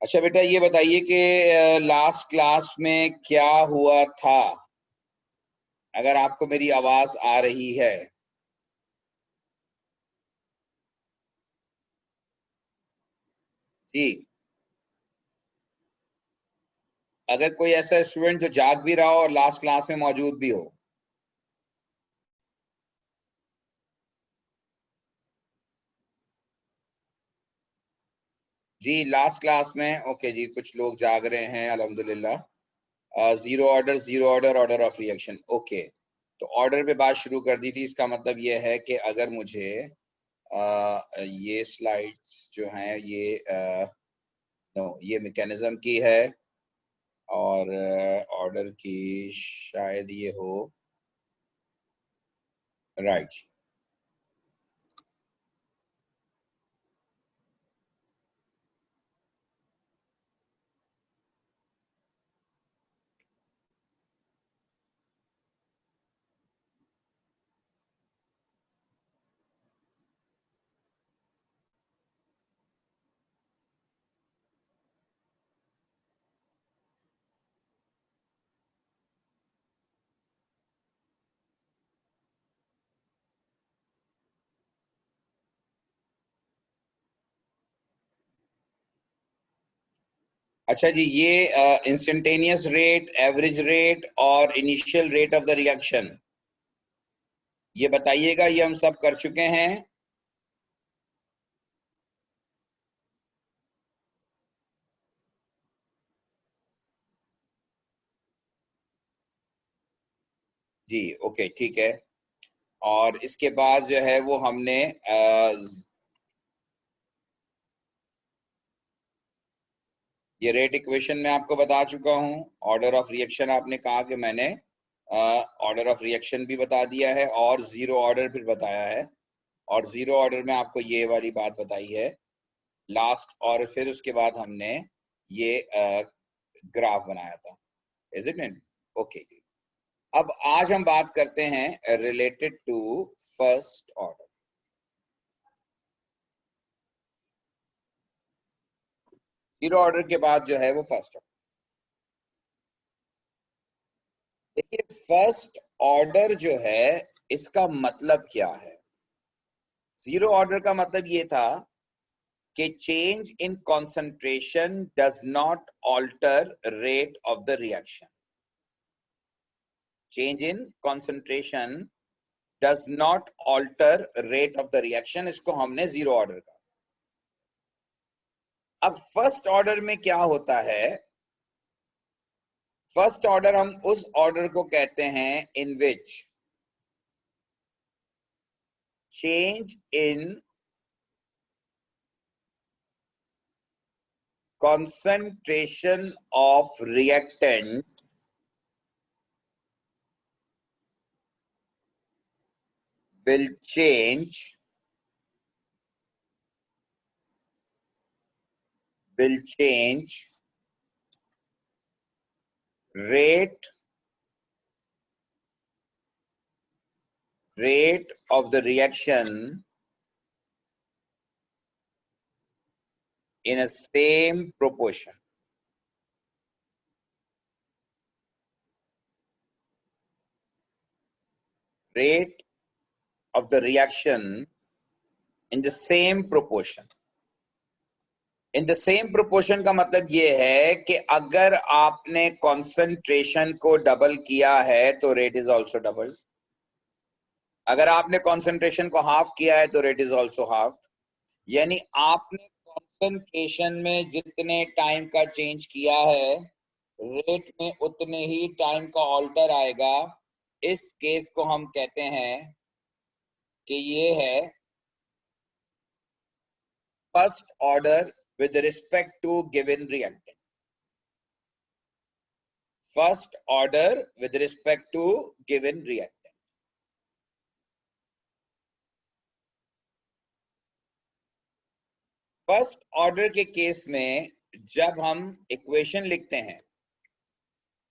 अच्छा बेटा, ये बताइए कि लास्ट क्लास में क्या हुआ था, अगर आपको मेरी आवाज आ रही है। जी, अगर कोई ऐसा स्टूडेंट जो जाग भी रहा हो और लास्ट क्लास में मौजूद भी हो। जी, लास्ट क्लास में ओके जी, कुछ लोग जाग रहे हैं अल्हम्दुलिल्लाह। Zero order, zero order, order of reaction. Okay, तो ऑर्डर पे बात शुरू कर दी थी। इसका मतलब ये है कि अगर मुझे ये स्लाइड्स जो हैं ये नो, ये मैकेनिज्म की है और ऑर्डर की शायद ये हो, राइट। अच्छा जी, ये इंस्टेंटेनियस रेट, एवरेज रेट और initial rate of the reaction, ये बताइएगा। ये हम सब कर चुके हैं। जी ओके, ठीक है। और इसके बाद जो है वो हमने ये रेट इक्वेशन में आपको बता चुका हूं। ऑर्डर ऑफ रिएक्शन आपने कहा कि मैंने ऑर्डर ऑफ रिएक्शन भी बता दिया है और जीरो ऑर्डर फिर बताया है। और जीरो ऑर्डर में आपको ये वाली बात बताई है लास्ट, और फिर उसके बाद हमने ये ग्राफ बनाया था। Is it it? ओके जी। अब आज हम बात करते हैं related to first order. Zero order के बाद जो है वो फर्स्ट ऑर्डर। देखिए, फर्स्ट ऑर्डर जो है इसका मतलब क्या है। जीरो ऑर्डर का मतलब ये था कि change in concentration does not alter rate of the reaction. Change in concentration does not alter rate of the reaction, इसको हमने जीरो ऑर्डर का। अब फर्स्ट ऑर्डर में क्या होता है। फर्स्ट ऑर्डर हम उस ऑर्डर को कहते हैं in which change in concentration of reactant will change rate of the reaction in a same proportion. Rate of the reaction in the same proportion. In the same proportion का मतलब ये है कि अगर आपने कॉन्सेंट्रेशन को डबल किया है तो रेट इज ऑल्सो डबल। अगर आपने कॉन्सेंट्रेशन को हाफ किया है तो रेट इज ऑल्सो हाफ। यानी आपने कॉन्सेंट्रेशन में जितने टाइम का चेंज किया है, रेट में उतने ही टाइम का ऑल्टर आएगा। इस केस को हम कहते हैं कि ये है first order with respect to given reactant. First order with respect to given reactant. First order के केस में जब हम इक्वेशन लिखते हैं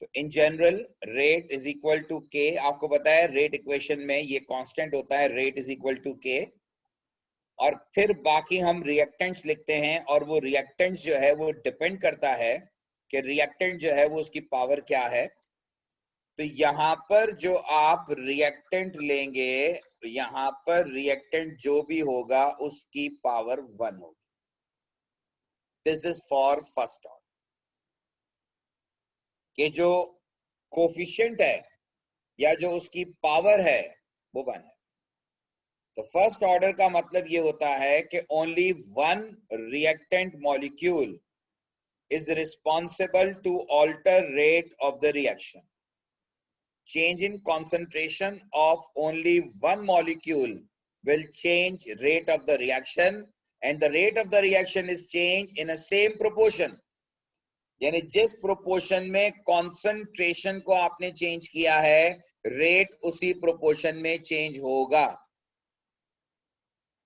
तो in general rate is equal to K. आपको पता है रेट इक्वेशन में ये कांस्टेंट होता है, रेट इज इक्वल टू के। और फिर बाकी हम रिएक्टेंट्स लिखते हैं, और वो रिएक्टेंट्स जो है वो डिपेंड करता है कि रिएक्टेंट जो है वो उसकी पावर क्या है। तो यहाँ पर जो आप रिएक्टेंट लेंगे, यहाँ पर रिएक्टेंट जो भी होगा उसकी पावर 1 होगी। This is for first order कि जो कोफिशिएंट है या जो उसकी पावर है वो 1 है। तो फर्स्ट ऑर्डर का मतलब ये होता है कि only one reactant molecule is responsible to alter rate of the reaction. Change in concentration of only one molecule will change rate of the reaction, and the rate of the reaction is changed in a same proportion. यानी जिस proportion में concentration को आपने change किया है, rate उसी proportion में change होगा।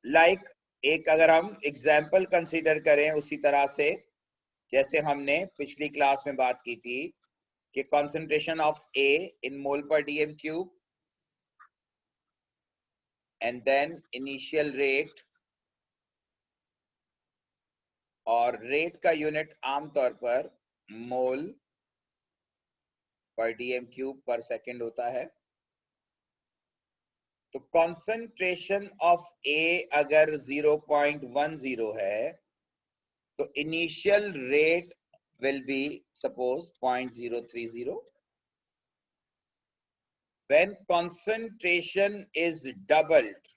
लाइक एक अगर हम एग्जाम्पल कंसीडर करें उसी तरह से जैसे हमने पिछली क्लास में बात की थी कि concentration of A in mole per dm cube and then initial rate, और रेट का यूनिट आमतौर पर मोल पर dm क्यूब पर सेकेंड होता है। तो concentration of A अगर 0.10 है तो initial rate will be suppose 0.030. When concentration is doubled,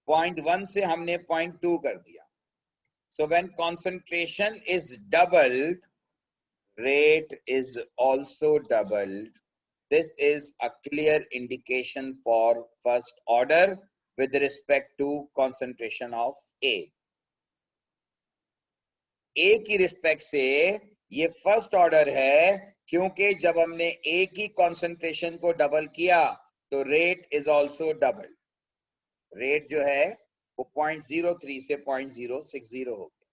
0.1 से हमने 0.2 कर दिया। So when concentration is doubled, rate is also doubled. This is a clear indication for first order with respect to concentration of A. A की respect से ये first order है, क्योंकि जब हमने A की कॉन्सेंट्रेशन को डबल किया तो rate is also double. Rate जो है वो 0.03 से 0.060 हो गया।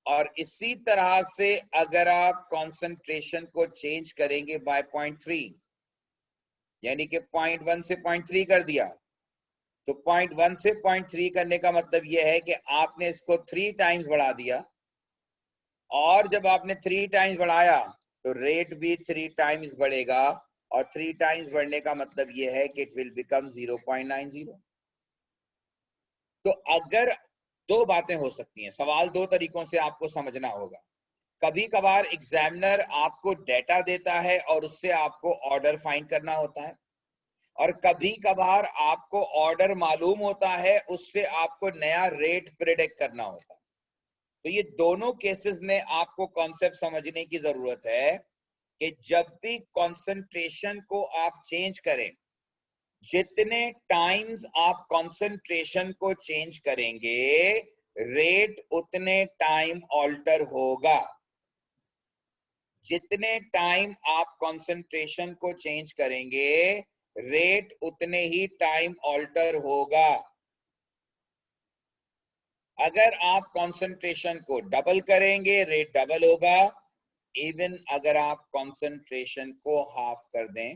और इसी तरह से अगर आप कॉन्सेंट्रेशन को चेंज करेंगे बाय 0.3, यानी कि 0.1 से 0.3 कर दिया, तो 0.1 से 0.3 करने का मतलब यह है कि आपने इसको 3 टाइम्स बढ़ा दिया, और जब आपने 3 टाइम्स बढ़ाया तो रेट भी 3 टाइम्स बढ़ेगा, और 3 टाइम्स बढ़ने का मतलब यह है कि इट विल बिकम 0.90। तो अगर दो बातें हो सकती हैं, सवाल दो तरीकों से आपको समझना होगा। कभी कभार एग्जामिनर आपको डेटा देता है और उससे आपको ऑर्डर फाइंड करना होता है, और कभी कभार आपको ऑर्डर मालूम होता है, उससे आपको नया रेट प्रेडिक्ट करना होता है। तो ये दोनों केसेस में आपको कॉन्सेप्ट समझने की जरूरत है कि जब भी कॉन्सेंट्रेशन को आप चेंज करें, जितने टाइम्स आप कॉन्सेंट्रेशन को चेंज करेंगे, रेट उतने टाइम ऑल्टर होगा। जितने टाइम आप कॉन्सेंट्रेशन को चेंज करेंगे, रेट उतने ही टाइम ऑल्टर होगा। अगर आप कॉन्सेंट्रेशन को डबल करेंगे, रेट डबल होगा। इवन अगर आप कॉन्सेंट्रेशन को हाफ कर दें,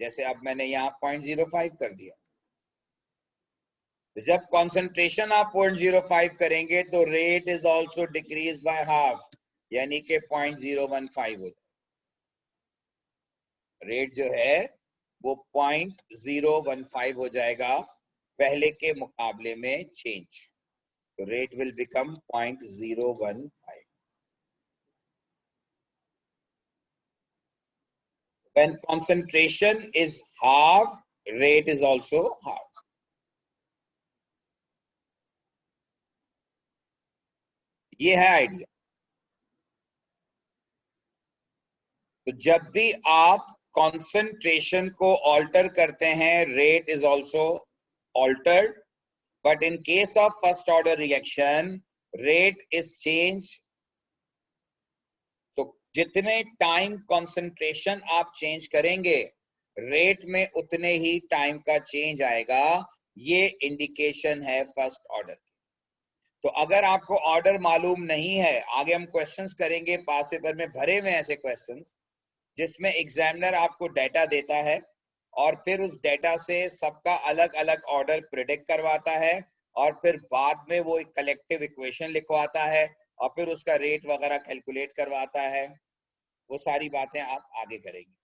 जैसे अब मैंने यहाँ 0.05 कर दिया, तो जब कॉन्सेंट्रेशन आप 0.05 करेंगे तो rate is also decrease by half, यानी कि 0.015 हो जाए। रेट जो है वो 0.015 हो जाएगा पहले के मुकाबले में चेंज, तो rate will become 0.015। When concentration is half, rate is also half. ये है आइडिया। तो जब भी आप concentration को ऑल्टर करते हैं, rate is also altered, but in case of first order reaction, rate is change. तो जितने टाइम कंसंट्रेशन आप चेंज करेंगे, रेट में उतने ही टाइम का चेंज आएगा। ये इंडिकेशन है फर्स्ट ऑर्डर। तो अगर आपको ऑर्डर मालूम नहीं है, आगे हम क्वेश्चंस करेंगे, पास पेपर में भरे हुए ऐसे क्वेश्चंस जिसमें एग्जामिनर आपको डेटा देता है और फिर उस डेटा से सबका अलग अलग ऑर्डर प्रिडिक्ट करवाता है और फिर बाद में वो एक कलेक्टिव इक्वेशन लिखवाता है और फिर उसका रेट वगैरह कैलकुलेट करवाता है। वो सारी बातें आप आगे करेंगे।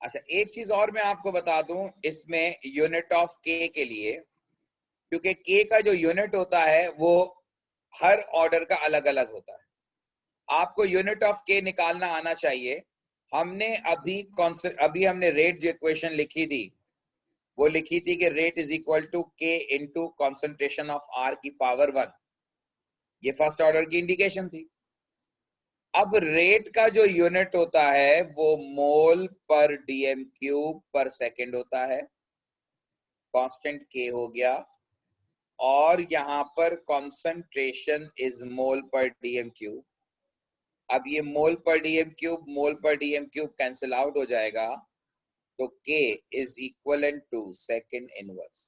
अच्छा, एक चीज और मैं आपको बता दूं इसमें यूनिट ऑफ के के लिए, क्योंकि के का जो यूनिट होता है वो हर ऑर्डर का अलग अलग होता है। आपको यूनिट ऑफ के निकालना आना चाहिए। हमने अभी हमने रेट जो इक्वेशन लिखी थी वो लिखी थी कि रेट इज इक्वल टू के इंटू कॉन्सेंट्रेशन ऑफ आर की पावर 1। ये फर्स्ट ऑर्डर की इंडिकेशन थी। अब रेट का जो यूनिट होता है वो मोल पर डीएम क्यूब पर सेकेंड होता है, कांस्टेंट के हो गया, और यहां पर कॉन्सेंट्रेशन इज मोल पर डीएम क्यूब। अब ये मोल पर डीएम क्यूब कैंसिल आउट हो जाएगा, तो K is equivalent to second inverse.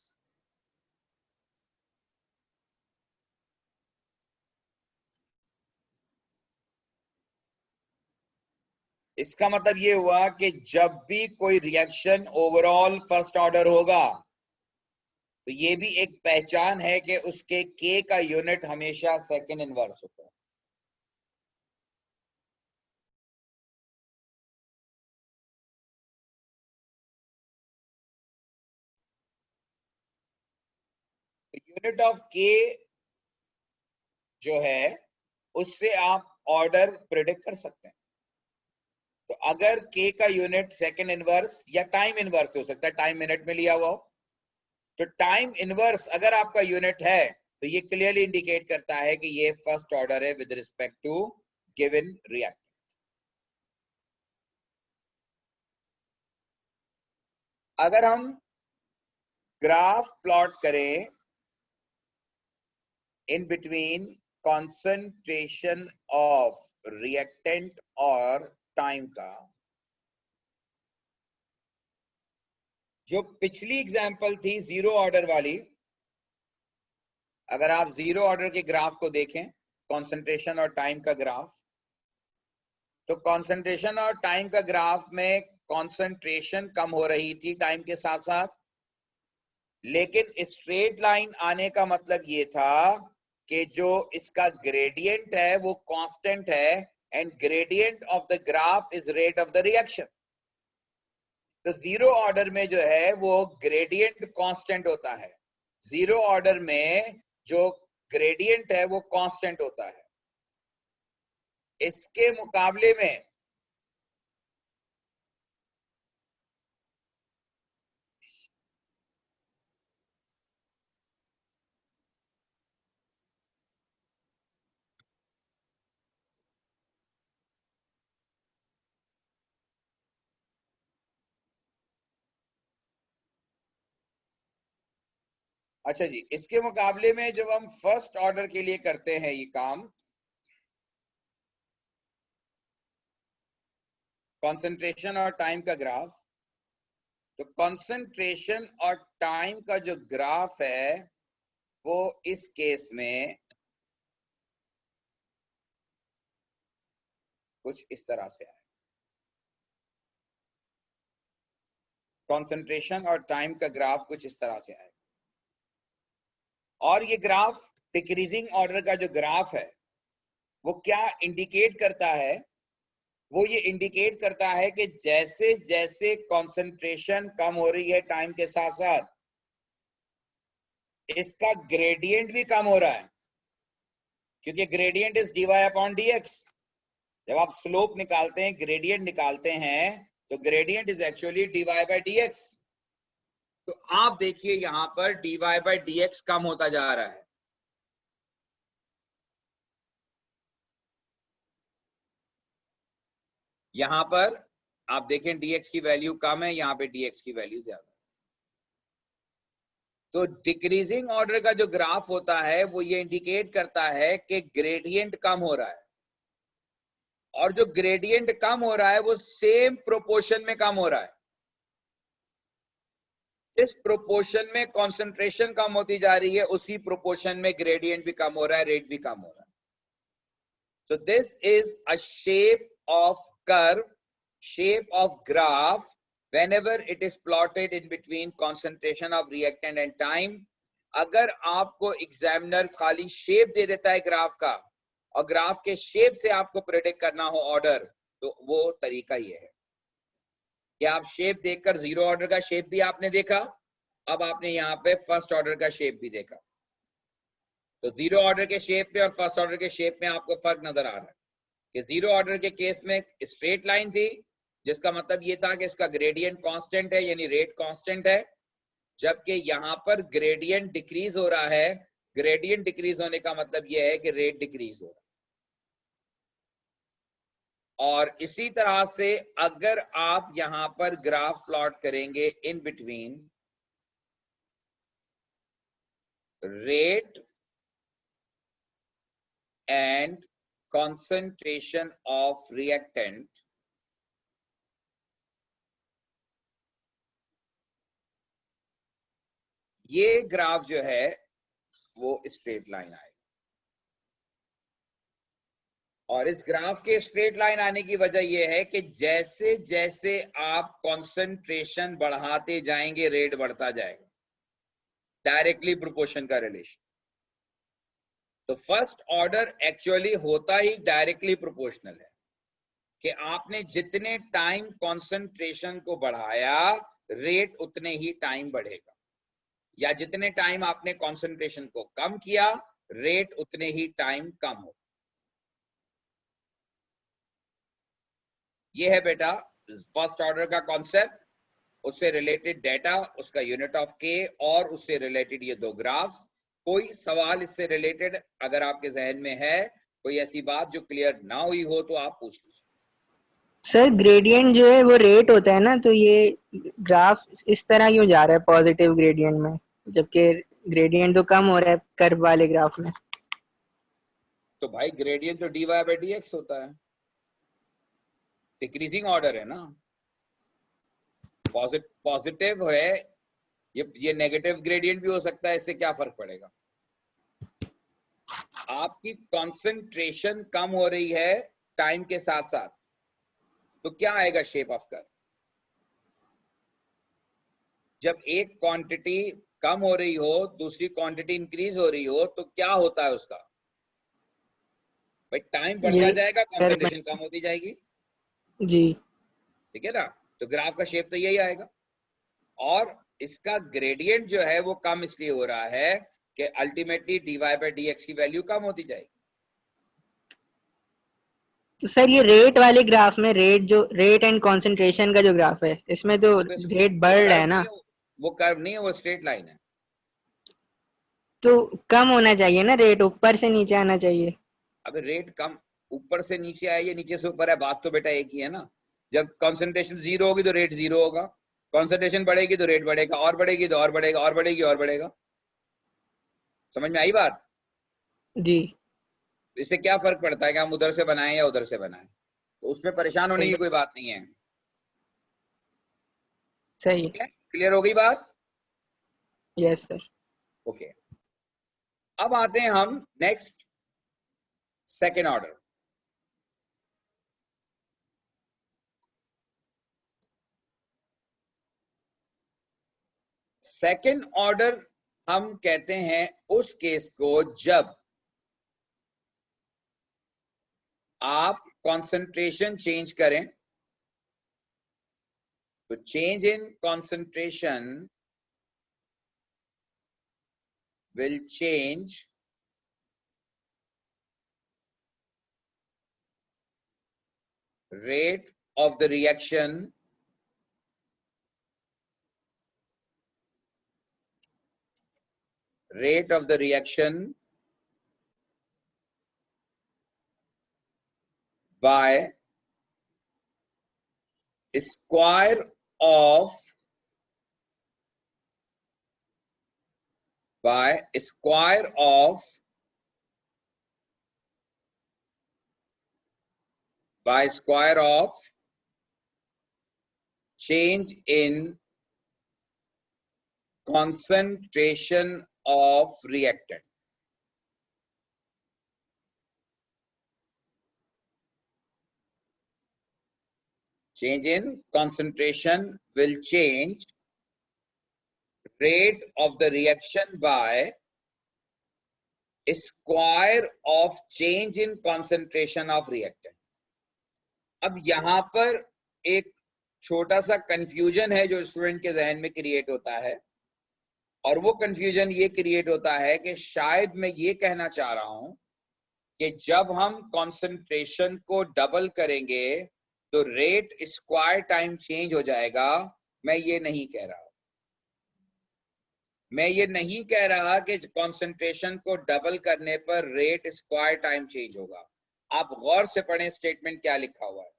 इसका मतलब ये हुआ कि जब भी कोई रिएक्शन ओवरऑल फर्स्ट ऑर्डर होगा तो ये भी एक पहचान है कि उसके K का यूनिट हमेशा सेकेंड इनवर्स होता है। यूनिट ऑफ K जो है उससे आप ऑर्डर प्रिडिक्ट कर सकते हैं। तो अगर K का यूनिट सेकेंड इनवर्स या टाइम इनवर्स हो सकता है, टाइम मिनट में लिया हुआ हो, तो टाइम इनवर्स अगर आपका यूनिट है तो ये क्लियरली इंडिकेट करता है कि ये फर्स्ट ऑर्डर है with respect to given react. अगर हम ग्राफ प्लॉट करें in between concentration of reactant और टाइम का, जो पिछली एग्जांपल थी जीरो ऑर्डर वाली, अगर आप जीरो ऑर्डर के ग्राफ को देखें, कॉन्सेंट्रेशन और टाइम का ग्राफ, तो कॉन्सेंट्रेशन और टाइम का ग्राफ में कॉन्सेंट्रेशन कम हो रही थी टाइम के साथ साथ, लेकिन स्ट्रेट लाइन आने का मतलब ये था कि जो इसका ग्रेडियंट है वो कांस्टेंट है, and gradient of the graph is rate of the reaction. तो जीरो ऑर्डर में जो है वो ग्रेडियंट कांस्टेंट होता है, जीरो ऑर्डर में जो ग्रेडियंट है वो कांस्टेंट होता है। इसके मुकाबले में अच्छा जी, इसके मुकाबले में जब हम फर्स्ट ऑर्डर के लिए करते हैं ये काम, कंसंट्रेशन और टाइम का ग्राफ, तो कंसंट्रेशन और टाइम का जो ग्राफ है वो इस केस में कुछ इस तरह से है। कंसंट्रेशन और टाइम का ग्राफ कुछ इस तरह से है, और ये ग्राफ डिक्रीजिंग ऑर्डर का जो ग्राफ है वो क्या इंडिकेट करता है, वो ये इंडिकेट करता है कि जैसे जैसे कंसंट्रेशन कम हो रही है टाइम के साथ साथ, इसका ग्रेडियंट भी कम हो रहा है, क्योंकि gradient is dy upon dx। जब आप स्लोप निकालते हैं, ग्रेडियंट निकालते हैं, तो gradient is actually dy by dx। तो आप देखिए यहां पर dy बाई dx कम होता जा रहा है। यहां पर आप देखें dx की वैल्यू कम है, यहां पे dx की वैल्यू ज्यादा है। तो डिक्रीजिंग ऑर्डर का जो ग्राफ होता है वो ये इंडिकेट करता है कि ग्रेडियंट कम हो रहा है, और जो ग्रेडियंट कम हो रहा है वो सेम प्रोपोर्शन में कम हो रहा है। इस प्रोपोर्शन में कंसंट्रेशन कम होती जा रही है, उसी प्रोपोर्शन में ग्रेडियंट भी कम हो रहा है, रेट भी कम हो रहा है। So this is a shape of curve, shape of graph whenever it is plotted in between concentration of reactant and time. अगर आपको एग्जामिनर्स खाली शेप दे देता है ग्राफ का और ग्राफ के शेप से आपको प्रेडिक्ट करना हो ऑर्डर, तो वो तरीका ये है कि आप शेप देखकर जीरो ऑर्डर का शेप भी आपने देखा, अब आपने यहाँ पे फर्स्ट ऑर्डर का शेप भी देखा, तो जीरो ऑर्डर के शेप में और फर्स्ट ऑर्डर के शेप में आपको फर्क नजर आ रहा है कि जीरो ऑर्डर के केस में स्ट्रेट लाइन थी, जिसका मतलब ये था कि इसका ग्रेडियंट कांस्टेंट है, यानी रेट कांस्टेंट है, जबकि यहां पर ग्रेडियंट डिक्रीज हो रहा है। ग्रेडियंट डिक्रीज होने का मतलब यह है कि रेट डिक्रीज हो रहा है। और इसी तरह से अगर आप यहां पर ग्राफ प्लॉट करेंगे in between rate and concentration of reactant, ये ग्राफ जो है वो स्ट्रेट लाइन आएगा। और इस ग्राफ के स्ट्रेट लाइन आने की वजह यह है कि जैसे जैसे आप कंसंट्रेशन बढ़ाते जाएंगे रेट बढ़ता जाएगा, डायरेक्टली प्रोपोर्शन का रिलेशन। तो फर्स्ट ऑर्डर एक्चुअली होता ही डायरेक्टली प्रोपोर्शनल है कि आपने जितने टाइम कंसंट्रेशन को बढ़ाया रेट उतने ही टाइम बढ़ेगा, या जितने टाइम आपने कंसंट्रेशन को कम किया रेट उतने ही टाइम कम हो। ये है बेटा फर्स्ट ऑर्डर का कॉन्सेप्ट, उससे रिलेटेड डाटा, उसका यूनिट ऑफ के और उससे रिलेटेड ये दो ग्राफ्स। कोई सवाल इससे रिलेटेड अगर आपके जहन में है, कोई ऐसी बात जो क्लियर ना हुई हो तो आप पूछ लीजिए। सर ग्रेडियंट जो है वो रेट होता है ना, तो ये ग्राफ इस तरह क्यों जा रहा है पॉजिटिव ग्रेडियंट में, जबकि ग्रेडियंट तो कम हो रहा है कर्व वाले ग्राफ में? तो भाई ग्रेडियंट तो dy बाय dx होता है, डिक्रीजिंग ऑर्डर है ना, पॉजिटिव है, ये नेगेटिव ग्रेडियंट भी हो सकता है, इससे क्या फर्क पड़ेगा। आपकी कंसंट्रेशन कम हो रही है टाइम के साथ साथ, तो क्या आएगा शेप ऑफ कर्व। जब एक क्वांटिटी कम हो रही हो दूसरी क्वांटिटी इंक्रीज हो रही हो तो क्या होता है उसका, भाई टाइम बढ़ता जाएगा, कंसंट्रेशन कम होती जाएगी जी, ठीक है ना। तो ग्राफ का शेप तो यही आएगा, और इसका ग्रेडियंट जो है वो कम इसलिए हो रहा है कि अल्टीमेटली dy बाय dx की वैल्यू कम होती जाएगी। तो सर ये रेट वाले ग्राफ में रेट एंड कंसंट्रेशन का जो ग्राफ है इसमें तो रेट बढ़ रहा है ना, वो कर्व नहीं है, वो स्ट्रेट लाइन है। तो कम होना चाहिए ना, रेट ऊपर से नीचे आना चाहिए। अगर रेट कम ऊपर से नीचे आए या नीचे से ऊपर है, बात तो बेटा एक ही है ना। जब कंसंट्रेशन जीरो होगी तो रेट जीरो होगा, कंसंट्रेशन बढ़ेगी तो रेट बढ़ेगा, और बढ़ेगी तो और बढ़ेगा, और बढ़ेगी और बढ़ेगा। समझ में आई बात। जी, इससे क्या फर्क पड़ता है कि हम उधर से बनाएं या उधर से बनाएं, तो उसमें परेशान होने की कोई बात नहीं है। सही है। क्लियर हो गई बात। Yes sir. ओके, अब आते हैं हम next second order. Second order हम कहते हैं उस केस को जब आप कंसंट्रेशन चेंज करें, तो change in concentration will change rate of the reaction by square of change in concentration of reactant। change in concentration will change rate of the reaction by square of change in concentration of reactant. अब यहां पर एक छोटा सा confusion है जो student के जहन में क्रिएट होता है, और वो कंफ्यूजन ये क्रिएट होता है कि शायद मैं ये कहना चाह रहा हूं कि जब हम कंसंट्रेशन को डबल करेंगे तो रेट स्क्वायर टाइम चेंज हो जाएगा। मैं ये नहीं कह रहा। मैं ये नहीं कह रहा कि कंसंट्रेशन को डबल करने पर रेट स्क्वायर टाइम चेंज होगा। आप गौर से पढ़ें स्टेटमेंट क्या लिखा हुआ है।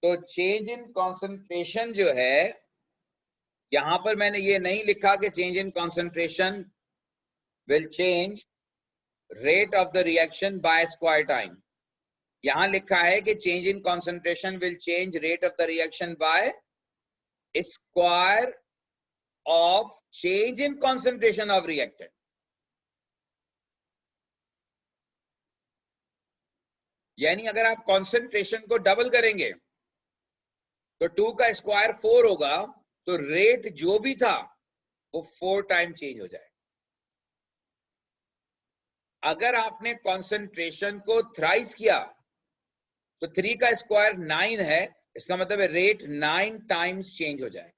तो चेंज इन कंसंट्रेशन जो है, यहां पर मैंने ये नहीं लिखा कि change in concentration will change rate of the reaction by square time. यहां लिखा है कि change in concentration will change rate of the reaction by square of change in concentration of reactant. यानी अगर आप कंसंट्रेशन को डबल करेंगे तो 2 का स्क्वायर 4 होगा, तो रेट जो भी था वो 4 टाइम चेंज हो जाएगा। अगर आपने कंसंट्रेशन को थ्राइस किया तो 3 का स्क्वायर 9 है, इसका मतलब है रेट 9 टाइम्स चेंज हो जाएगा।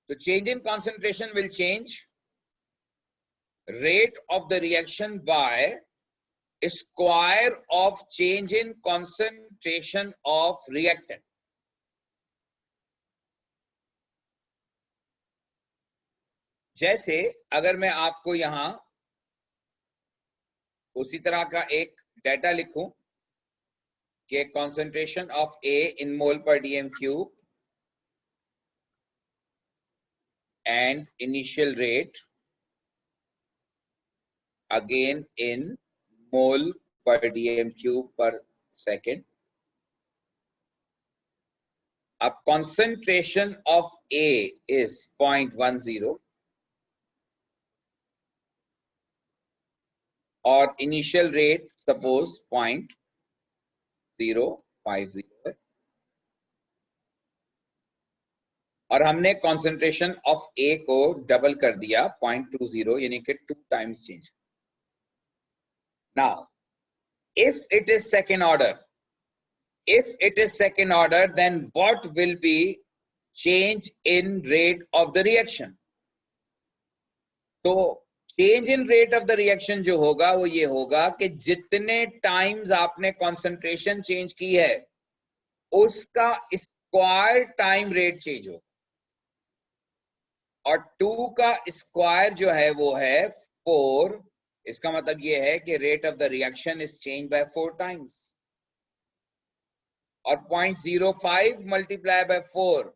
तो change in concentration will change rate of the reaction by square of change in concentration of reactant. जैसे अगर मैं आपको यहां उसी तरह का एक डेटा लिखूं कि concentration of A in mole per dm cube and initial rate again in mole per dm cube per second. अब concentration of A is 0.10 और initial rate suppose 0.050 है, और हमने concentration of A को डबल कर दिया 0.20, यानी कि 2 times change. Now, if it is second order, then what will be change in rate of the reaction? तो change in rate of the reaction जो होगा वो ये होगा कि जितने टाइम्स आपने कंसंट्रेशन चेंज की है उसका स्क्वायर टाइम रेट चेंज होगा, और 2 का स्क्वायर जो है वो है 4। इसका मतलब ये है कि rate of the reaction is change bye 4 times, और 0.05 multiply by 4,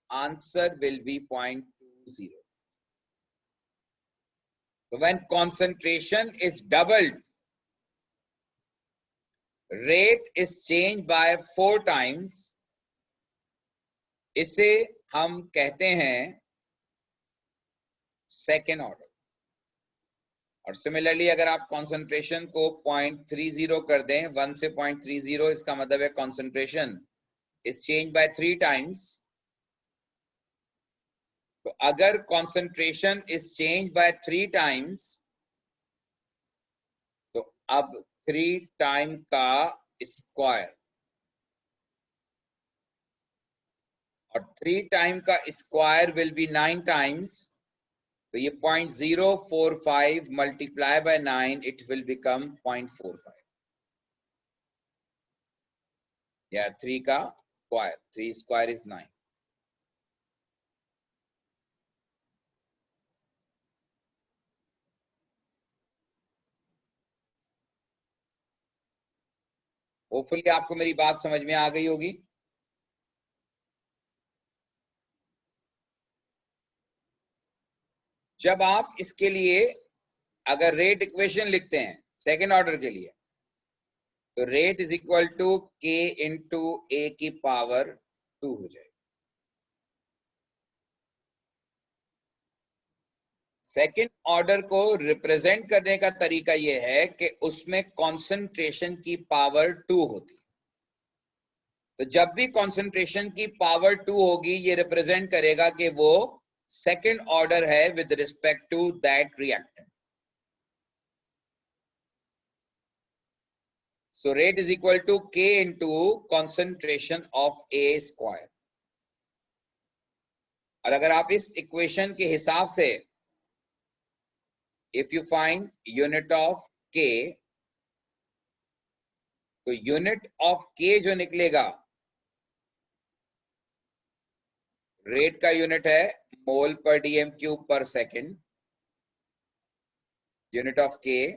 answer will be 0.20. So when concentration is doubled, rate is changed by 4 times. इसे हम कहते हैं सेकेंड ऑर्डर। और सिमिलरली अगर आप कंसंट्रेशन को 0.30 कर दें, 1 से 0.30, इसका मतलब है concentration is change bye 3 times. तो अगर concentration is change bye 3 times, तो अब 3 टाइम का स्क्वायर, और 3 टाइम का स्क्वायर विल बी 9 टाइम्स। तो ये 0.045 multiply by 9, it will become 0.45, या 3 का स्क्वायर, 3 स्क्वायर इज 9। होपफुली आपको मेरी बात समझ में आ गई होगी। जब आप इसके लिए अगर रेट इक्वेशन लिखते हैं सेकेंड ऑर्डर के लिए, तो रेट इज इक्वल टू के इंटू ए की पावर 2 हो जाएगी। सेकेंड ऑर्डर को रिप्रेजेंट करने का तरीका यह है कि उसमें कॉन्सेंट्रेशन की पावर 2 होती है। तो जब भी कॉन्सेंट्रेशन की पावर 2 होगी, ये रिप्रेजेंट करेगा कि वो सेकेंड ऑर्डर है with respect to that reactant. So rate is equal to K into concentration of A square। और अगर आप इस इक्वेशन के हिसाब से if you find unit of K, तो यूनिट ऑफ K जो निकलेगा, रेट का यूनिट है मोल पर डीएम क्यूब पर सेकेंड, यूनिट ऑफ K,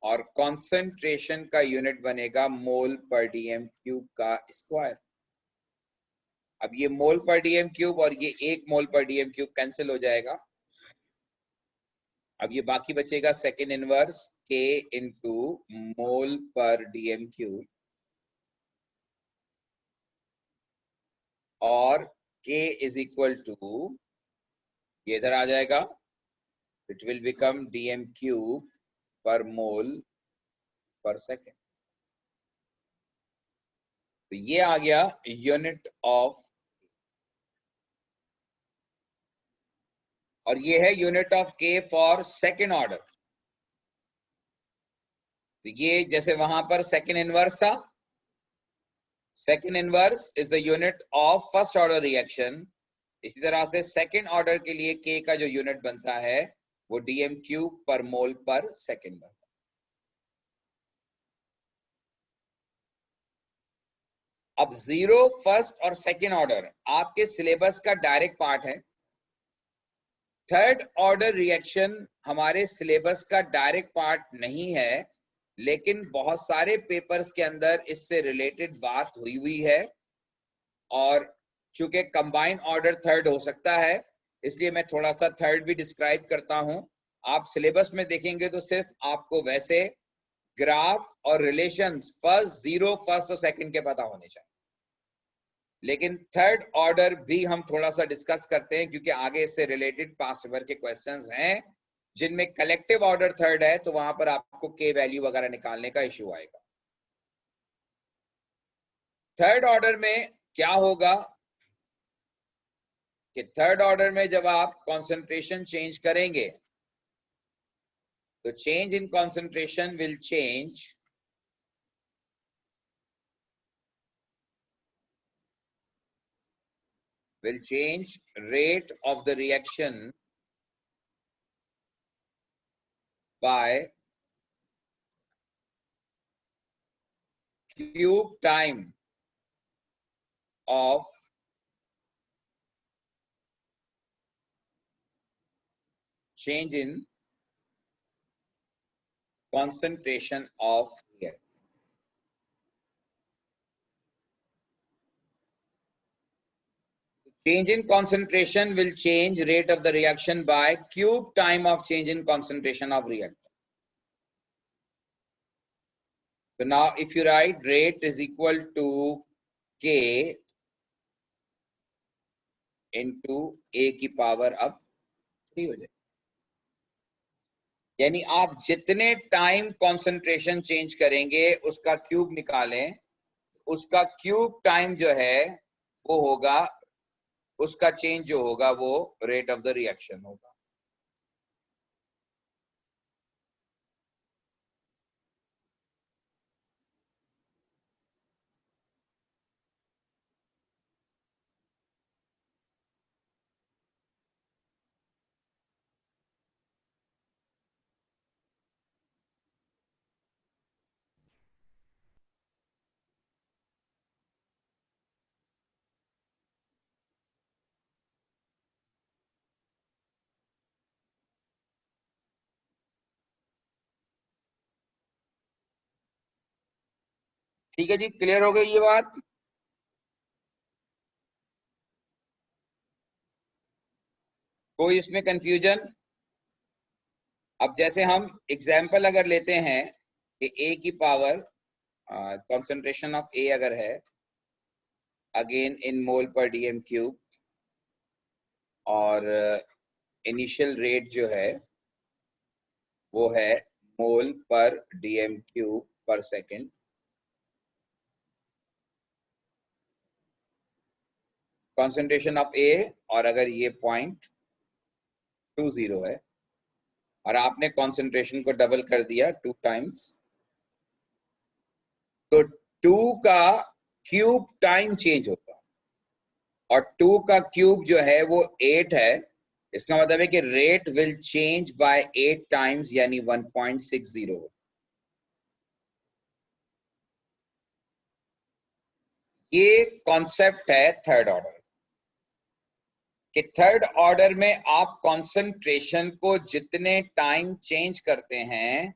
और कॉन्सेंट्रेशन का यूनिट बनेगा मोल पर डीएम क्यूब का स्क्वायर। अब ये मोल पर डीएम क्यूब और ये 1 मोल पर डीएम क्यूब कैंसिल हो जाएगा। अब ये बाकी बचेगा सेकेंड इनवर्स K इंटू मोल पर डीएम क्यूब, और K इज इक्वल टू, ये इधर आ जाएगा, it will become DM cube पर मोल पर सेकेंड। तो ये आ गया यूनिट ऑफ, और ये है unit of K for second order. तो ये जैसे वहां पर सेकेंड इनवर्स था, second inverse is the unit of first order reaction, इसी तरह से सेकेंड ऑर्डर के लिए K का जो यूनिट बनता है वो डीएम क्यूब पर मोल पर सेकेंड बनता है। अब जीरो, फर्स्ट और सेकेंड ऑर्डर आपके सिलेबस का डायरेक्ट पार्ट है। थर्ड ऑर्डर रिएक्शन हमारे सिलेबस का डायरेक्ट पार्ट नहीं है, लेकिन बहुत सारे पेपर्स के अंदर इससे रिलेटेड बात हुई है, और चूंकि कंबाइन ऑर्डर थर्ड हो सकता है, इसलिए मैं थोड़ा सा थर्ड भी डिस्क्राइब करता हूं। आप सिलेबस में देखेंगे तो सिर्फ आपको वैसे ग्राफ और रिलेशंस फर्स्ट, जीरो, फर्स्ट और सेकंड के पता होने चाहिए, लेकिन थर्ड ऑर्डर भी हम थोड़ा सा डिस्कस करते हैं, क्योंकि आगे इससे रिलेटेड पास्ट पेपर के क्वेश्चंस हैं जिनमें कलेक्टिव ऑर्डर थर्ड है, तो वहां पर आपको के वैल्यू वगैरह निकालने का इश्यू आएगा। थर्ड ऑर्डर में क्या होगा कि थर्ड ऑर्डर में जब आप कॉन्सेंट्रेशन चेंज करेंगे, तो change in concentration will change rate of the reaction by cube time of change in concentration of reactant. Change in concentration will change rate of the reaction by cube time of change in concentration of reactant. So now if you write rate is equal to K into A की power अब 3 हो जाए, यानी आप जितने time concentration change करेंगे उसका cube निकालें, उसका क्यूब टाइम जो है वो होगा, उसका चेंज जो होगा वो रेट ऑफ द रिएक्शन होगा। ठीक है जी, क्लियर हो गई ये बात? कोई इसमें कंफ्यूजन? अब जैसे हम एग्जाम्पल अगर लेते हैं कि ए की पावर कॉन्सेंट्रेशन ऑफ ए अगर है अगेन इन मोल पर डीएम क्यूब और इनिशियल रेट जो है वो है मोल पर डीएम क्यूब पर सेकेंड। कॉन्सेंट्रेशन ऑफ ए और अगर ये 0.20 है और आपने कॉन्सेंट्रेशन को डबल कर दिया 2 टाइम्स, तो 2 का क्यूब टाइम चेंज होगा और 2 का क्यूब जो है वो 8 है। इसका मतलब है कि rate will change bye 8 times यानी 1.60। ये कॉन्सेप्ट है थर्ड ऑर्डर कि थर्ड ऑर्डर में आप कॉन्सेंट्रेशन को जितने टाइम चेंज करते हैं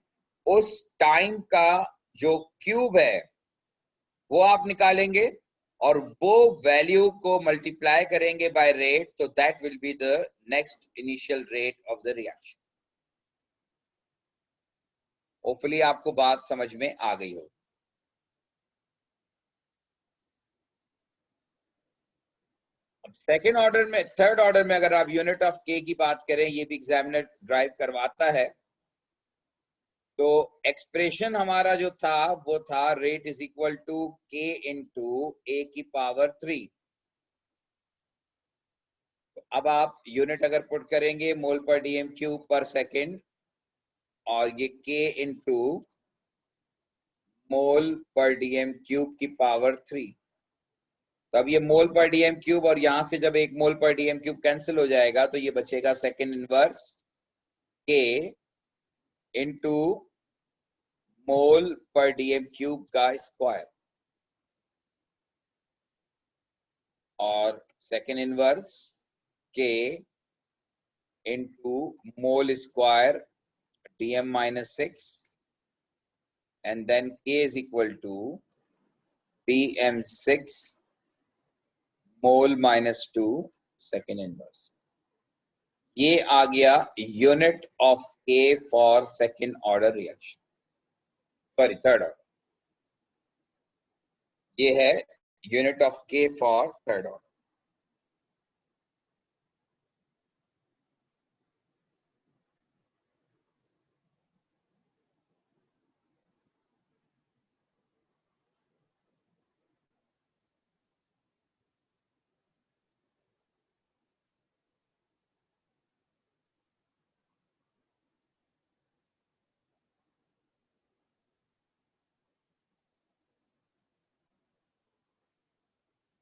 उस टाइम का जो क्यूब है वो आप निकालेंगे और वो वैल्यू को मल्टीप्लाई करेंगे बाय रेट, तो that will be the next initial rate of the reaction. Hopefully आपको बात समझ में आ गई हो। अब सेकेंड ऑर्डर में, थर्ड ऑर्डर में अगर आप यूनिट ऑफ के की बात करें, ये भी एग्जामिनर ड्राइव करवाता है, तो एक्सप्रेशन हमारा जो था वो था रेट इज इक्वल टू के इंटू ए की पावर 3। तो अब आप यूनिट अगर पुट करेंगे मोल पर डीएम क्यूब पर सेकेंड और ये के इंटू मोल पर डीएम क्यूब की पावर 3। तब ये मोल पर डीएम क्यूब और यहां से जब एक मोल पर डीएम क्यूब कैंसिल हो जाएगा तो ये बचेगा सेकेंड इनवर्स के इंटू मोल पर डीएम क्यूब का स्क्वायर और सेकेंड इनवर्स के into mole square dm minus 6 and then k is equal to dm6 mole minus 2 second inverse। ये आ गया यूनिट ऑफ के for second order reaction, sorry third order. ये है unit of के for third order.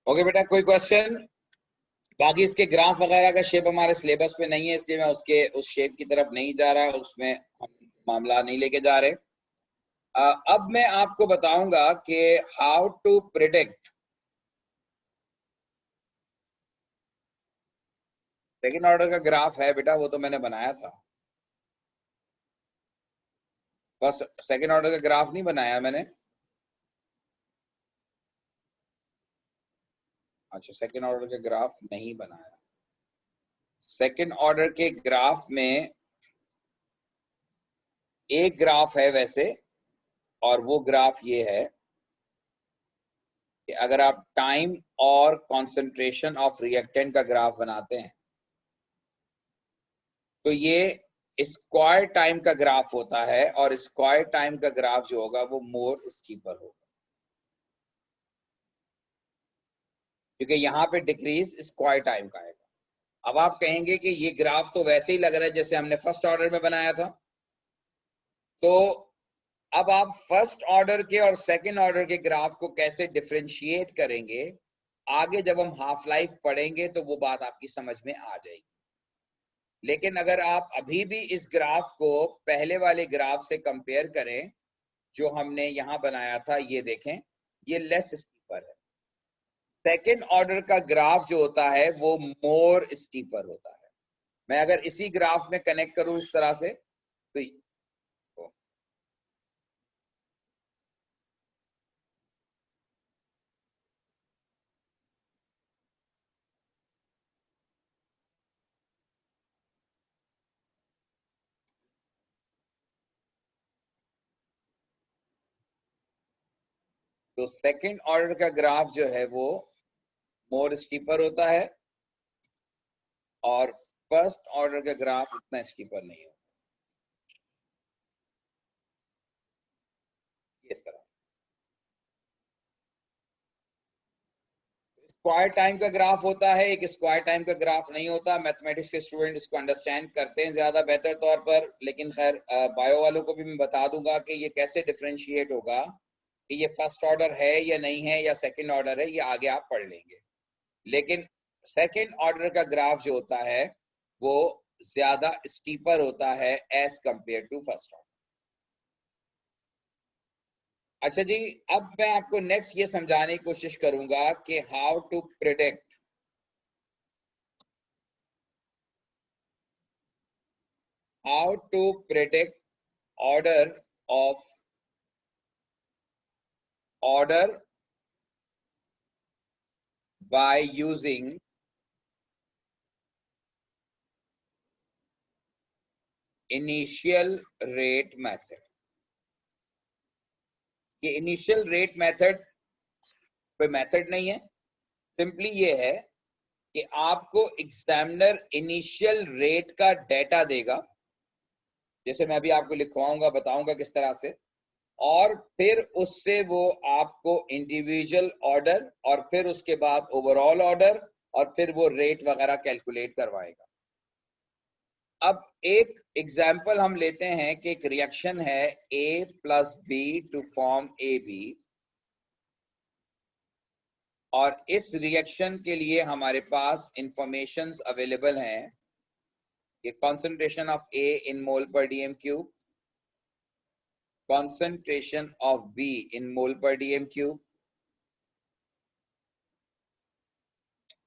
Okay बेटा, कोई question? बाकी इसके ग्राफ वगैरह का शेप हमारे सिलेबस में नहीं है, इसलिए मैं उसके उस शेप की तरफ नहीं जा रहा, उसमें हम मामला नहीं लेके जा रहे। अब मैं आपको बताऊंगा कि how to predict second order का ग्राफ है बेटा, वो तो मैंने बनाया था। फर्स्ट सेकेंड ऑर्डर का ग्राफ नहीं बनाया मैंने। अच्छा, सेकेंड ऑर्डर का ग्राफ नहीं बनाया। सेकेंड ऑर्डर के ग्राफ में एक ग्राफ है वैसे, और वो ग्राफ ये है कि अगर आप टाइम और कंसंट्रेशन ऑफ रिएक्टेंट का ग्राफ बनाते हैं तो ये स्क्वायर टाइम का ग्राफ होता है, और स्क्वायर टाइम का ग्राफ जो होगा वो मोर स्टीपर होगा, क्योंकि यहाँ पे डिक्रीज स्क्वायर टाइम का आएगा। अब आप कहेंगे कि ये ग्राफ तो वैसे ही लग रहा है जैसे हमने फर्स्ट ऑर्डर में बनाया था, तो अब आप फर्स्ट ऑर्डर के और सेकंड ऑर्डर के ग्राफ को कैसे डिफरेंशिएट करेंगे, आगे जब हम हाफ लाइफ पढ़ेंगे तो वो बात आपकी समझ में आ जाएगी। लेकिन अगर आप अभी भी इस ग्राफ को पहले वाले ग्राफ से कंपेयर करें जो हमने यहाँ बनाया था, ये देखें, ये लेस स्टीपर है। सेकेंड ऑर्डर का ग्राफ जो होता है वो मोर स्टीपर होता है। मैं अगर इसी ग्राफ में कनेक्ट करूं इस तरह से तो तो सेकंड ऑर्डर का ग्राफ जो है वो मोर स्टीपर होता है और फर्स्ट ऑर्डर का ग्राफ उतना स्टीपर नहीं होता। इस तरह स्क्वायर टाइम का ग्राफ होता है, एक स्क्वायर टाइम का ग्राफ नहीं होता। मैथमेटिक्स के स्टूडेंट इसको अंडरस्टैंड करते हैं ज्यादा बेहतर तौर पर, लेकिन खैर बायो वालों को भी मैं बता दूंगा कि ये कैसे डिफरेंशिएट होगा कि ये फर्स्ट ऑर्डर है या नहीं है या सेकंड ऑर्डर है, ये आगे आप पढ़ लेंगे। लेकिन सेकंड ऑर्डर का ग्राफ जो होता है वो ज्यादा स्टीपर होता है as compare to first order. अच्छा जी, अब मैं आपको नेक्स्ट ये समझाने की कोशिश करूंगा कि how to predict order of order by using initial rate method। ये इनिशियल रेट मेथड कोई मेथड नहीं है, सिंपली ये है कि आपको एग्जामिनर इनिशियल रेट का डेटा देगा, जैसे मैं अभी आपको लिखवाऊंगा, बताऊंगा किस तरह से, और फिर उससे वो आपको इंडिविजुअल ऑर्डर और फिर उसके बाद ओवरऑल ऑर्डर और फिर वो रेट वगैरह कैलकुलेट करवाएगा। अब एक एग्जाम्पल हम लेते हैं कि एक रिएक्शन है A + B to form AB, और इस रिएक्शन के लिए हमारे पास इंफॉर्मेशंस अवेलेबल हैं कि कॉन्सेंट्रेशन ऑफ A इन मोल पर dm³, concentration of B in mole per dm³,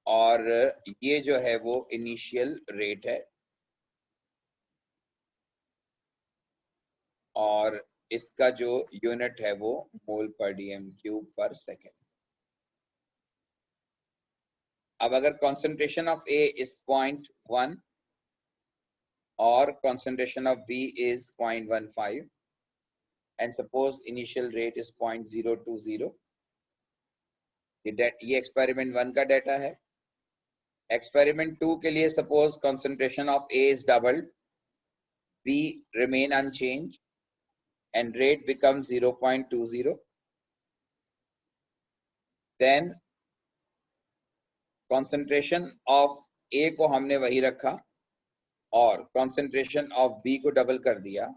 और ये जो है वो इनिशियल रेट है, और इसका जो यूनिट है वो मोल पर dm³ पर सेकेंड। अब अगर concentration of A is 0.1 और concentration of B is 0.15 and suppose initial rate is 0.020, ये एक्सपेरिमेंट 1 का डाटा है। एक्सपेरिमेंट 2 के लिए suppose concentration of A is doubled, B remain unchanged and rate becomes 0.20, then concentration of A को हमने वही रखा और concentration of B को डबल कर दिया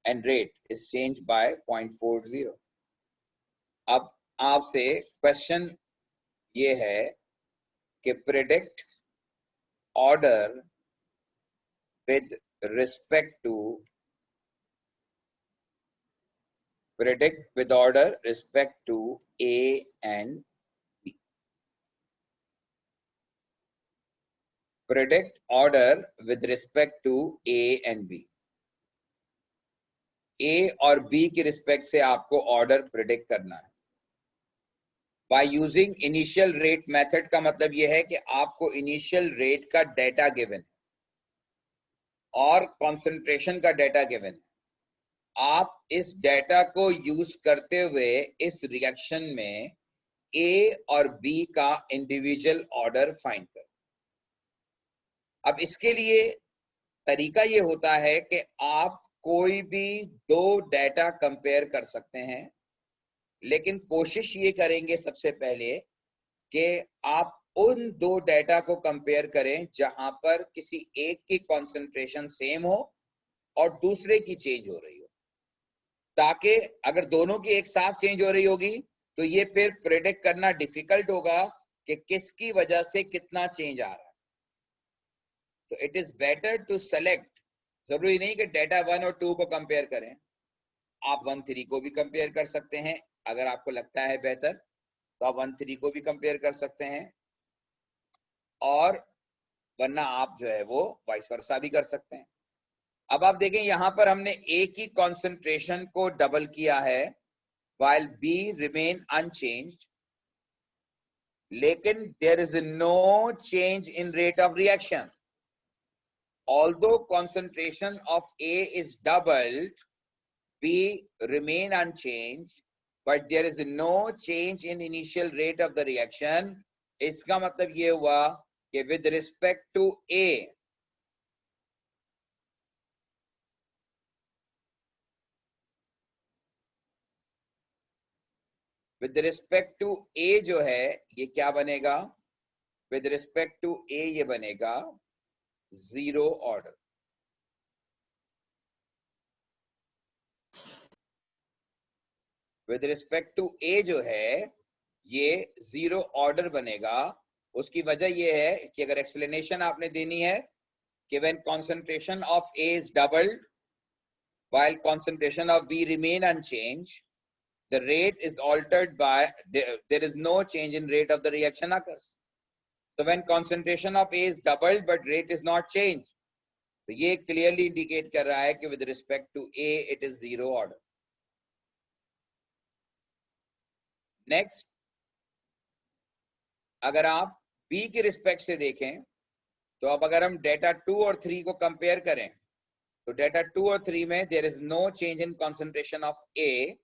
and rate is changed by 0.40। अब आपसे क्वेश्चन ये है कि predict order with respect to A and B। Predict order with respect to A and B। A और B की रिस्पेक्ट से आपको ऑर्डर प्रिडिक्ट करना है। By using initial rate method का मतलब यह है कि आपको इनिशियल रेट का डेटा गिवन और कंसंट्रेशन का डेटा गिवन है। आप इस डेटा को यूज करते हुए इस रिएक्शन में A और B का इंडिविजुअल ऑर्डर फाइंड करें। अब इसके लिए तरीका ये होता है कि आप कोई भी दो डेटा कंपेयर कर सकते हैं, लेकिन कोशिश ये करेंगे सबसे पहले कि आप उन दो डेटा को कंपेयर करें जहां पर किसी एक की कंसंट्रेशन सेम हो और दूसरे की चेंज हो रही हो, ताकि अगर दोनों की एक साथ चेंज हो रही होगी तो ये फिर प्रेडिक्ट करना डिफिकल्ट होगा कि किसकी वजह से कितना चेंज आ रहा है। तो it is better to select, जरूरी नहीं कि डेटा 1 और 2 को कंपेयर करें, आप 1 3 को भी कंपेयर कर सकते हैं। अगर आपको लगता है बेहतर तो आप 1 3 को भी कंपेयर कर सकते हैं, और वरना आप जो है वो वाइस वर्सा भी कर सकते हैं। अब आप देखें यहां पर हमने A की कॉन्सेंट्रेशन को डबल किया है while B remain unchanged, लेकिन there is no change in rate of reaction। Although concentration of A is doubled, B remain unchanged but there is no change in initial rate of the reaction, इसका मतलब ये हुआ कि with respect to A, with respect to A जो है ये क्या बनेगा, with respect to A ये बनेगा zero order. With respect to A जो है ये जीरो ऑर्डर बनेगा। उसकी वजह ये है कि अगर एक्सप्लेनेशन आपने देनी है कि when concentration of A is doubled while concentration of B remain unchanged, the rate is altered by there is no change in rate of the reaction occurs. So when concentration of A is doubled but rate is not changed, तो ये clearly indicate कर रहा है कि with respect to A it is zero order. Next, अगर आप B के respect से देखें तो अब अगर हम डेटा 2 और 3 को कंपेयर करें तो डेटा 2 और 3 में there is no change in concentration of A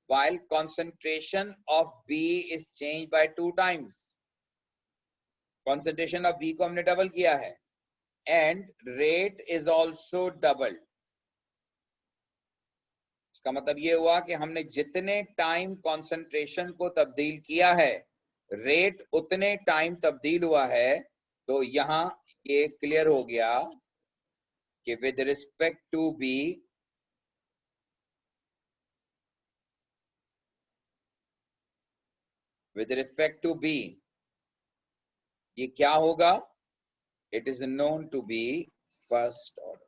while concentration of B is changed by 2 times. concentration of B को हमने डबल किया है and rate is also doubled. इसका मतलब ये हुआ कि हमने जितने टाइम कंसंट्रेशन को तब्दील किया है रेट उतने टाइम तब्दील हुआ है। तो यहां ये क्लियर हो गया कि विद रिस्पेक्ट टू बी ये क्या होगा, it is known to be first order.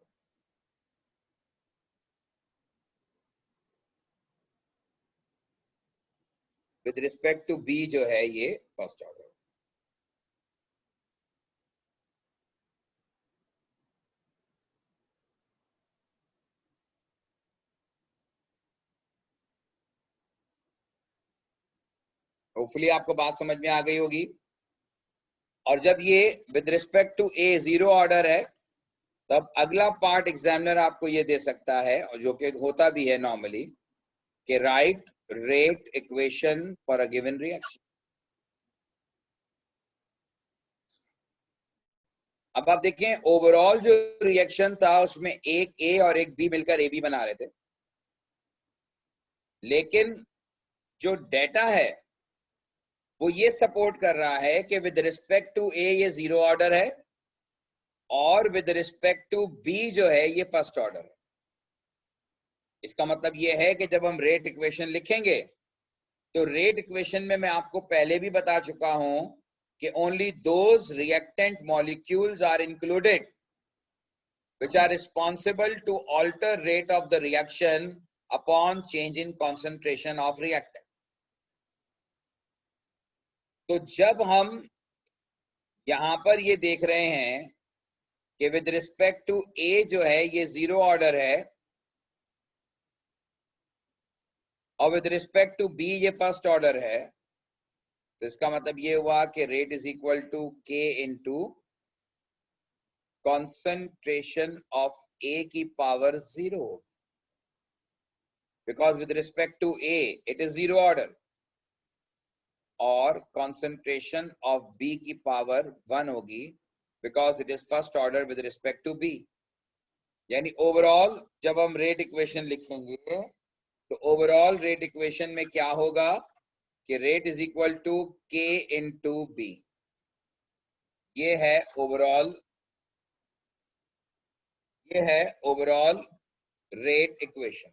With respect to B जो है ये फर्स्ट ऑर्डर। होपफुली आपको बात समझ में आ गई होगी। और जब ये with respect to A zero order है तब अगला पार्ट एग्जामिनर आपको ये दे सकता है, और जो कि होता भी है नॉर्मली, कि right rate equation for a given reaction. अब आप देखें ओवरऑल जो रिएक्शन था उसमें एक ए और एक बी मिलकर ए बी बना रहे थे, लेकिन जो डेटा है वो ये सपोर्ट कर रहा है कि विद रिस्पेक्ट टू ए ये जीरो ऑर्डर है और विद रिस्पेक्ट टू बी जो है ये फर्स्ट ऑर्डर है। इसका मतलब ये है कि जब हम रेट इक्वेशन लिखेंगे तो रेट इक्वेशन में मैं आपको पहले भी बता चुका हूं कि only those reactant molecules are included which are responsible to alter rate of the reaction upon change in concentration of reactant. तो जब हम यहां पर ये देख रहे हैं कि विद रिस्पेक्ट टू ए जो है ये जीरो ऑर्डर है और विद रिस्पेक्ट टू बी ये फर्स्ट ऑर्डर है, तो इसका मतलब ये हुआ कि रेट इज इक्वल टू के इंटू concentration of A की power zero, because with respect to A it is zero order, और concentration of B की पावर 1 होगी because it is first order with respect to B। यानी overall जब हम rate equation लिखेंगे तो overall rate equation में क्या होगा कि रेट इज इक्वल टू के इंटू बी। ये है ओवरऑल रेट इक्वेशन।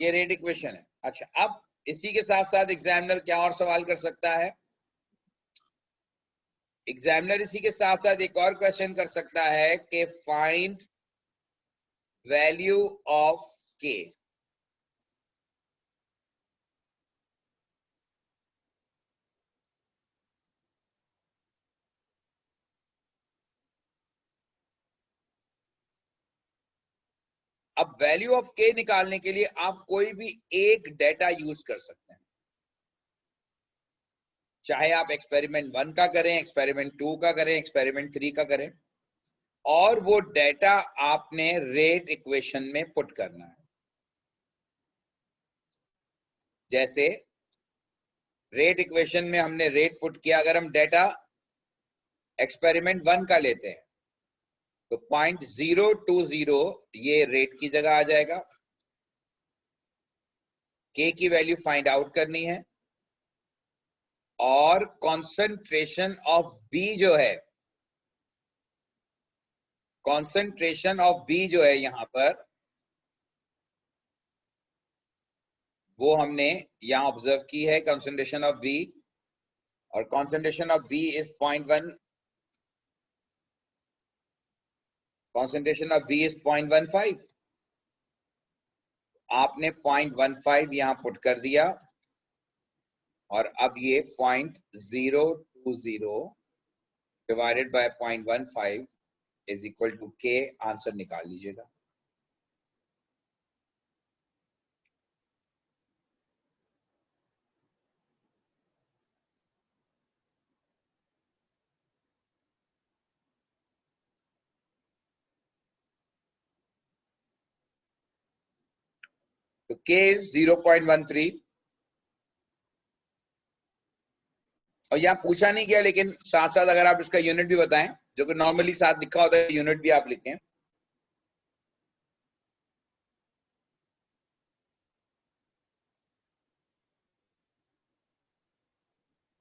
ये रेट इक्वेशन है। अच्छा, अब इसी के साथ साथ एग्जामिनर क्या और सवाल कर सकता है, एग्जामिनर इसी के साथ साथ एक और क्वेश्चन कर सकता है कि फाइंड वैल्यू ऑफ के। अब वैल्यू ऑफ के निकालने के लिए आप कोई भी एक डेटा यूज कर सकते हैं, चाहे आप एक्सपेरिमेंट 1 का करें, एक्सपेरिमेंट 2 का करें, एक्सपेरिमेंट 3 का करें, और वो डेटा आपने रेट इक्वेशन में पुट करना है। जैसे रेट इक्वेशन में हमने रेट पुट किया, अगर हम डेटा एक्सपेरिमेंट 1 का लेते हैं तो 0.020 ये रेट की जगह आ जाएगा। के की वैल्यू फाइंड आउट करनी है, और कॉन्सेंट्रेशन ऑफ बी जो है, कॉन्सेंट्रेशन ऑफ बी जो है यहां पर, वो हमने यहां ऑब्जर्व की है, कॉन्सेंट्रेशन ऑफ बी, और concentration of B is 0.1, concentration of B is 0.15। आपने 0.15 यहां पुट कर दिया, और अब ये 0.020 divided by 0.15 is equal to K, answer निकाल लीजिएगा। तो के इज 0.13, और यहाँ पूछा नहीं गया, लेकिन साथ साथ अगर आप इसका यूनिट भी बताएं, जो कि नॉर्मली साथ लिखा होता है, यूनिट भी आप लिखें।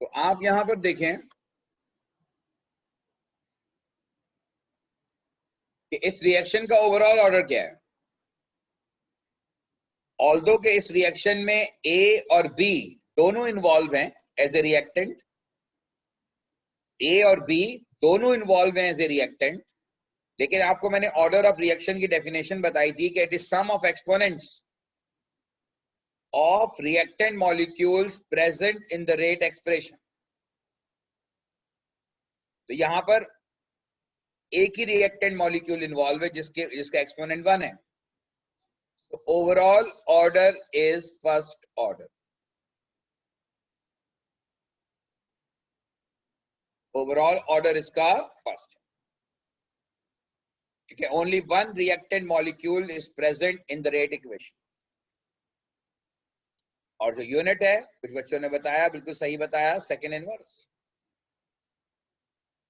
तो आप यहां पर देखें कि इस रिएक्शन का ओवरऑल ऑर्डर क्या है। ऑल्दो के इस रिएक्शन में ए और बी दोनों इन्वॉल्व हैं एज ए रिएक्टेंट, ए और बी दोनों इन्वॉल्व हैं एज ए रिएक्टेंट, लेकिन आपको मैंने ऑर्डर ऑफ रिएक्शन की डेफिनेशन बताई थी कि it is sum of exponents of reactant molecules present in the rate expression। तो यहां पर एक ही रिएक्टेंट मॉलिक्यूल इन्वॉल्व है जिसका एक्सपोनेंट 1 है। तो overall order is first order, overall order इसका फर्स्ट, ठीक है। Only one reactant molecule is present in the rate equation, और जो यूनिट है कुछ बच्चों ने बताया, बिल्कुल सही बताया, सेकेंड इनवर्स।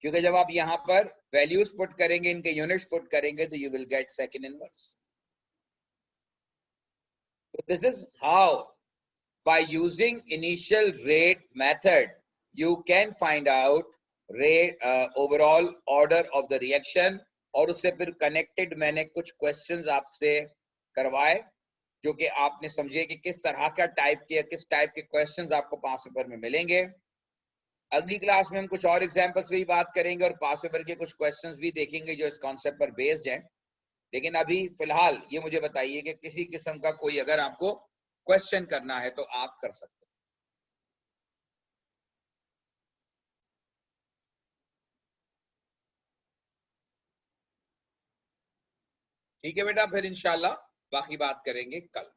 क्योंकि जब आप यहां पर वैल्यूज पुट करेंगे, इनके यूनिट्स पुट करेंगे, तो you will get second inverse. So this is how, by using initial rate method, you can find out rate overall order of the reaction। और उससे फिर कनेक्टेड मैंने कुछ क्वेश्चंस आपसे करवाए, जो कि आपने समझे कि किस तरह का टाइप के, किस टाइप के क्वेश्चंस आपको पास पेपर में मिलेंगे। अगली क्लास में हम कुछ और एग्जांपल्स भी बात करेंगे, और पास पेपर के कुछ क्वेश्चंस भी देखेंगे जो इस कॉन्सेप्ट पर बेस्ड हैं। लेकिन अभी फिलहाल ये मुझे बताइए कि किसी किस्म का कोई अगर आपको क्वेश्चन करना है तो आप कर सकते हैं। ठीक है बेटा, फिर इंशाल्लाह बाकी बात करेंगे कल।